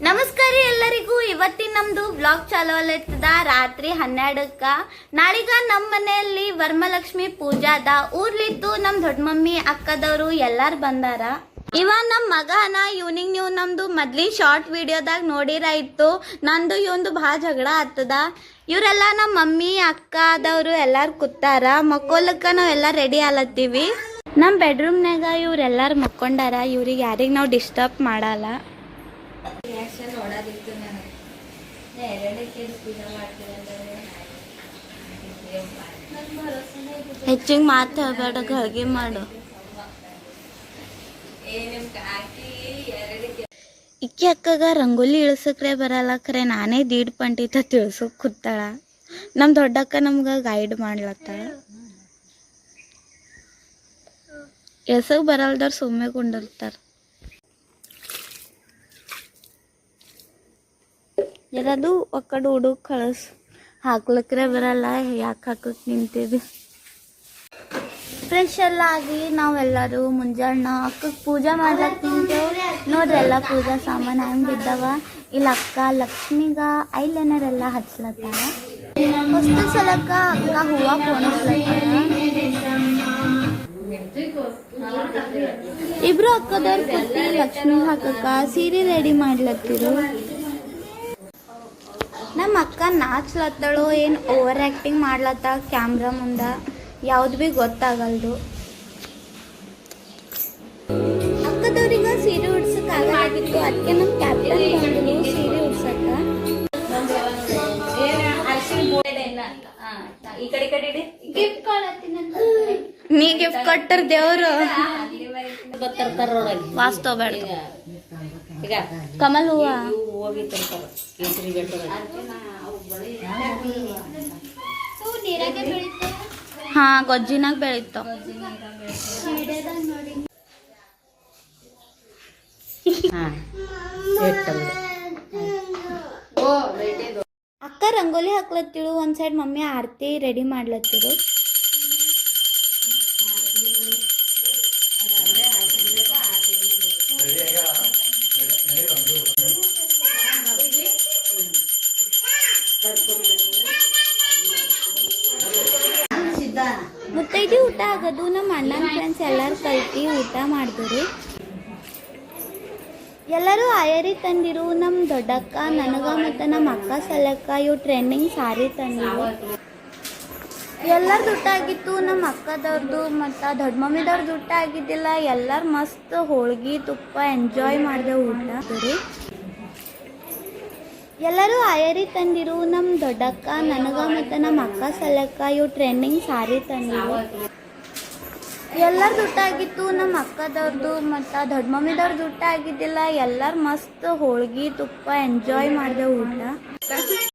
ನಮಸ್ಕಾರ ಎಲ್ಲರಿಗೂ. ಇವತ್ತಿನ ನಮ್ದು ಬ್ಲಾಗ್ ಚಾಲೂ ಅಲ್ಲೈತದ ರಾತ್ರಿ 12ಕ್ಕ. ನಾಳಿಗ ನಮ್ಮ ಮನೆಯಲ್ಲಿ ವರಮಲಕ್ಷ್ಮಿ ಪೂಜಾದ ಊರ್ಲಿತ್ತು. ನಮ್ ದೊಡ್ಡ ಮಮ್ಮಿ ಅಕ್ಕದವರು ಎಲ್ಲಾರು ಬಂದಾರ. ಇವ ನಮ್ಮ ಮಗನ ಇವ್ನಿಂಗ್ ನೀವು ನಮ್ದು ಮೊದ್ಲಿ ಶಾರ್ಟ್ ವಿಡಿಯೋದಾಗ ನೋಡಿರ ಇತ್ತು. ನಂದು ಇವಂದು ಭಾಳ ಜಗಳ ಆಗ್ತದ. ಇವರೆಲ್ಲ ನಮ್ಮ ಮಮ್ಮಿ ಅಕ್ಕದವರು ಎಲ್ಲಾರು ಕೂತಾರ. ಮಕ್ಕೋಲಕ್ಕ ನಾವೆಲ್ಲ ರೆಡಿ ಆಲತ್ತೀವಿ. ನಮ್ಮ ಬೆಡ್ರೂಮ್ನಾಗ ಇವ್ರೆಲ್ಲಾರು ಮಕ್ಕೊಂಡಾರ. ಇವ್ರಿಗೆ ಯಾರಿಗೆ ನಾವು ಡಿಸ್ಟರ್ಬ್ ಮಾಡಲ್ಲ. ಹೆಚ್ಚಿಗೆ ಮಾತು ಬೇಡ, ಗಳಿಗೆ ಮಾಡು. ಇಕ್ಕಿ ಅಕ್ಕಗ ರಂಗೋಲಿ ಇಳಿಸಕ್ರೆ ಬರಲ್ಲ, ಖರೆ ನಾನೇ ದೀಡ್ ಪಂಡಿತ ತಿಳ್ಸೋಕ್ ಕೂತಾಳ. ನಮ್ಮ ದೊಡ್ಡಕ್ಕ ನಮ್ಗೆ ಗೈಡ್ ಮಾಡ್ಲತ್ತಾಳ. ಇಳ್ಸಕ್ ಬರಲ್ದವ್ರು ಸುಮ್ಮನೆ ಕುಂಡಿರ್ತಾರ. ಯಾರದು ಒಕ್ಕಡು ಹುಡುಗ ಕಳಸ್, ಹಾಕ್ಲಕ್ರೆ ಬರಲ್ಲ, ಯಾಕೆ ಹಾಕಕ್ ನಿಂತಿದ್ವಿ. ಫ್ರೆಶ್ ಎಲ್ಲ ಆಗಿ ನಾವೆಲ್ಲರೂ ಮುಂಜಾನೆ ಅಕ್ಕಕ್ಕೆ ಪೂಜೆ ಮಾಡ್ಲಕ್ ನಿಂತೇವು. ನೋಡ್ರಿ ಎಲ್ಲ ಪೂಜಾ ಸಾಮಾನು ಹೆಂಗೆ ಬಿದ್ದಾವ. ಇಲ್ಲಿ ಅಕ್ಕ ಲಕ್ಷ್ಮಿಗ ಐಲೈನರ್ ಎಲ್ಲ ಹಚ್ಲತ್ತಾರ. ಹೊಸ್ತು ಸಲಕ್ಕ ಅಕ್ಕ ಹೂವ ಪೋಣಿಸ್ಲತ್ತಾರ. ಇಬ್ರು ಅಕ್ಕದವ್ರು ಕೂತಿ ಲಕ್ಷ್ಮಿ ಹಾಕಕ್ಕ ಸೀರೆ ರೆಡಿ ಮಾಡ್ಲತ್ತಿರು. ನಮ್ಮ ಅಕ್ಕ ನಾಚ್ಲತ್ತಳು, ಏನು ಓವರ್ ಆ್ಯಕ್ಟಿಂಗ್ ಮಾಡ್ಲತ್ತ ಕ್ಯಾಮ್ರಾ ಮುಂದ, ಯಾವ್ದು ಭೀ ಗೊತ್ತಾಗಲ್ದು. ಅಕ್ಕದವ್ರಿಗೆ ಸೀರೆ ಉಡ್ಸಕ್ ಆಗಲಾಗಿತ್ತು. ಅದಕ್ಕೆ ನಮ್ಮ ಕ್ಯಾಪ್ಟನ್ ಬಂದ್ರು ಸೀರೆ ಉಡ್ಸಕ್ಕ. ನೀ ಗಿಫ್ಟ್ ಕೊಟ್ಟರ್ ದೇವ್ರು ವಾಸ್ತವ ಬೇಡ. ಕಮಲ್ ಹೂವ ಹಾ ಗೊಜ್ಜಿನಾಗ ಬೆಳಿತಾವ. ಅಕ್ಕ ರಂಗೋಲಿ ಹಾಕ್ಲತ್ತಿಳು. ಒಂದ್ ಸೈಡ್ ಮಮ್ಮಿ ಆರತಿ ರೆಡಿ ಮಾಡ್ಲತ್ತಿರು. ಮುತ್ತೈದಿ ಊಟ ಆಗೋದು. ನಮ್ಮ ಅಣ್ಣನ ಫ್ರೆಂಡ್ಸ್ ಎಲ್ಲರೂ ಕಲ್ತಿ ಊಟ ಮಾಡಿದ್ರು. ಎಲ್ಲರೂ ಆಯರಿ ತಂದಿರು. ನಮ್ಮ ದೊಡ್ಡಕ್ಕ ನನಗ ಮತ್ತು ನಮ್ಮ ಅಕ್ಕ ಸಲಕ್ಕ ಇವು ಟ್ರೆಂಡಿಂಗ್ ಸಾರಿ ತಂದಿರು. ಎಲ್ಲರದ್ದು ಊಟ ಆಗಿತ್ತು. ನಮ್ಮ ಅಕ್ಕದವ್ರದ್ದು ಮತ್ತು ದೊಡ್ಡ ಮಮ್ಮಿದವ್ರದ್ದು ಊಟ ಆಗಿದ್ದಿಲ್ಲ. ಎಲ್ಲರೂ ಮಸ್ತ್ ಹೋಳ್ಗಿ ತುಪ್ಪ ಎಂಜಾಯ್ ಮಾಡಿದೆ ಊಟ. ಎಲ್ಲರೂ ಆಯರಿ ತಂದಿರು. ನಮ್ಮ ದೊಡ್ಡಕ್ಕ ನನಗ ಮತ್ತು ನಮ್ಮ ಅಕ್ಕ ಸಲಕ್ಕ ಇವು ಟ್ರೆಂಡಿಂಗ್ ಸಾರಿ ತಂದಿರು. ಎಲ್ಲರದ್ದು ಊಟ ಆಗಿತ್ತು. ನಮ್ಮ ಅಕ್ಕದವ್ರದ್ದು ಮತ್ತು ದೊಡ್ಡ ಮಮ್ಮಿದವ್ರದ್ದು ಊಟ ಆಗಿದ್ದಿಲ್ಲ. ಎಲ್ಲರೂ ಮಸ್ತ್ ಹೋಳ್ಗಿ ತುಪ್ಪ ಎಂಜಾಯ್ ಮಾಡಿದೆ ಊಟ.